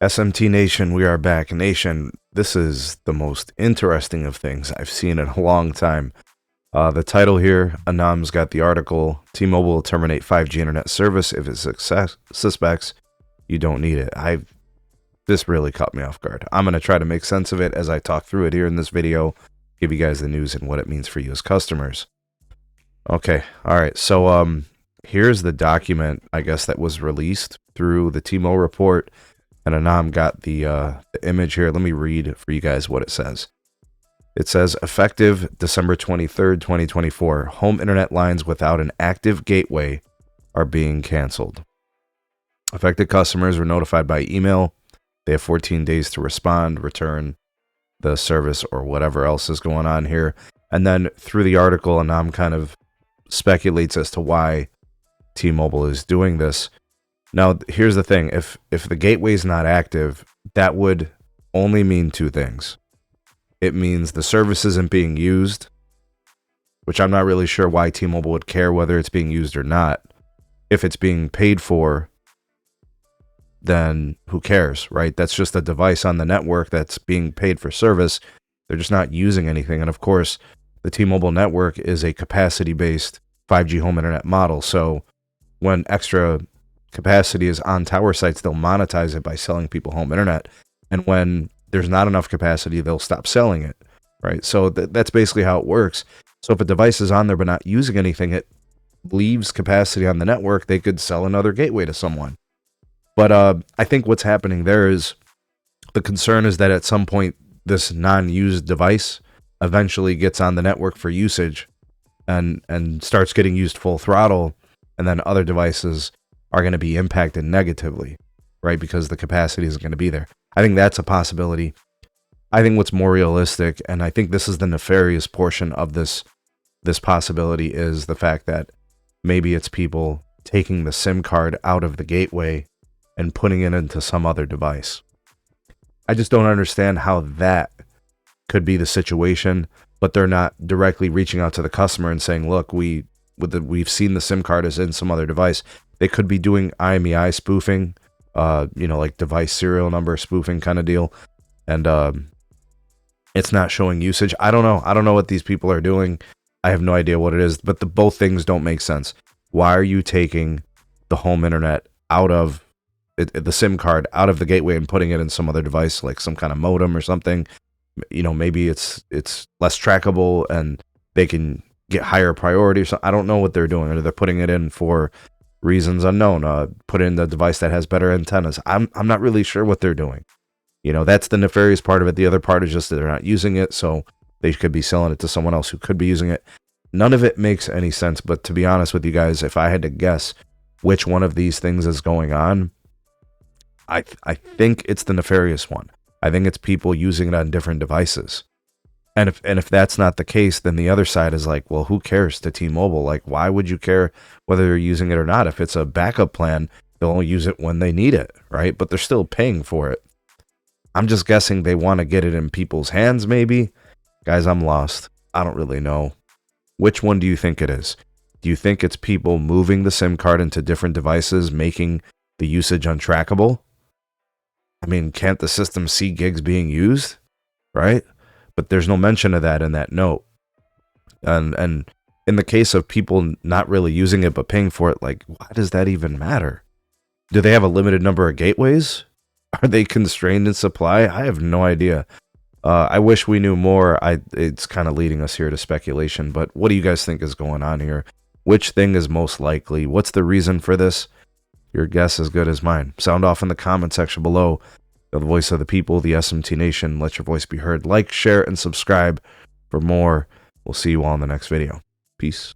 SMT Nation, we are back. Nation, this is the most interesting of things I've seen in a long time. The title here, Anam's got the article, T-Mobile will terminate 5G internet service if it suspects you don't need it. This really caught me off guard. I'm going to try to make sense of it as I talk through it here in this video, give you guys the news and what it means for you as customers. Okay, all right, so here's the document, I guess, that was released through the T-Mobile report, and Anam got the image here. Let me read for you guys what it says. It says, effective December 23rd, 2024, home internet lines without an active gateway are being canceled. Affected customers were notified by email. They have 14 days to respond, return the service, or whatever else is going on here. And then through the article, Anam kind of speculates as to why T-Mobile is doing this. Now, here's the thing. If the gateway is not active, that would only mean two things. It means the service isn't being used, which I'm not really sure why T-Mobile would care whether it's being used or not. If it's being paid for, then who cares, right? That's just a device on the network that's being paid for service. They're just not using anything. And of course, the T-Mobile network is a capacity-based 5G home internet model. So when extra capacity is on tower sites, they'll monetize it by selling people home internet. And when there's not enough capacity, they'll stop selling it, right? So that's basically how it works. So if a device is on there but not using anything, it leaves capacity on the network. They could sell another gateway to someone. But I think what's happening there is the concern is that at some point, this non-used device eventually gets on the network for usage and starts getting used full throttle, and then other devices are going to be impacted negatively, right? Because the capacity isn't going to be there. I think that's a possibility. I think what's more realistic, and I think this is the nefarious portion of this possibility, is the fact that maybe it's people taking the SIM card out of the gateway and putting it into some other device. I just don't understand how that could be the situation, but they're not directly reaching out to the customer and saying, look, we've seen the SIM card is in some other device. They could be doing IMEI spoofing, like device serial number spoofing kind of deal. And it's not showing usage. I don't know. I don't know what these people are doing. I have no idea what it is, but both things don't make sense. Why are you taking the home internet out of the SIM card out of the gateway and putting it in some other device, like some kind of modem or something? Maybe it's less trackable and they can get higher priority or something. I don't know what they're doing. Or they're putting it in for reasons unknown. Put in the device that has better antennas. I'm not really sure what they're doing. That's the nefarious part of it. The other part is just that they're not using it, so they could be selling it to someone else who could be using it. None of it makes any sense, but to be honest with you guys, if I had to guess which one of these things is going on, I think it's the nefarious one. I think it's people using it on different devices. And if that's not the case, then the other side is like, well, who cares to T-Mobile? Like, why would you care whether they're using it or not? If it's a backup plan, they'll only use it when they need it, right? But they're still paying for it. I'm just guessing they want to get it in people's hands, maybe. Guys, I'm lost. I don't really know. Which one do you think it is? Do you think it's people moving the SIM card into different devices, making the usage untrackable? I mean, can't the system see gigs being used, right? But there's no mention of that in that note. And in the case of people not really using it but paying for it, like, why does that even matter? Do they have a limited number of gateways? Are they constrained in supply? I have no idea. I wish we knew more. It's kind of leading us here to speculation, but what do you guys think is going on here? Which thing is most likely? What's the reason for this? Your guess is as good as mine. Sound off in the comment section below. The voice of the people, the SMT Nation. Let your voice be heard. Like, share, and subscribe for more. We'll see you all in the next video. Peace.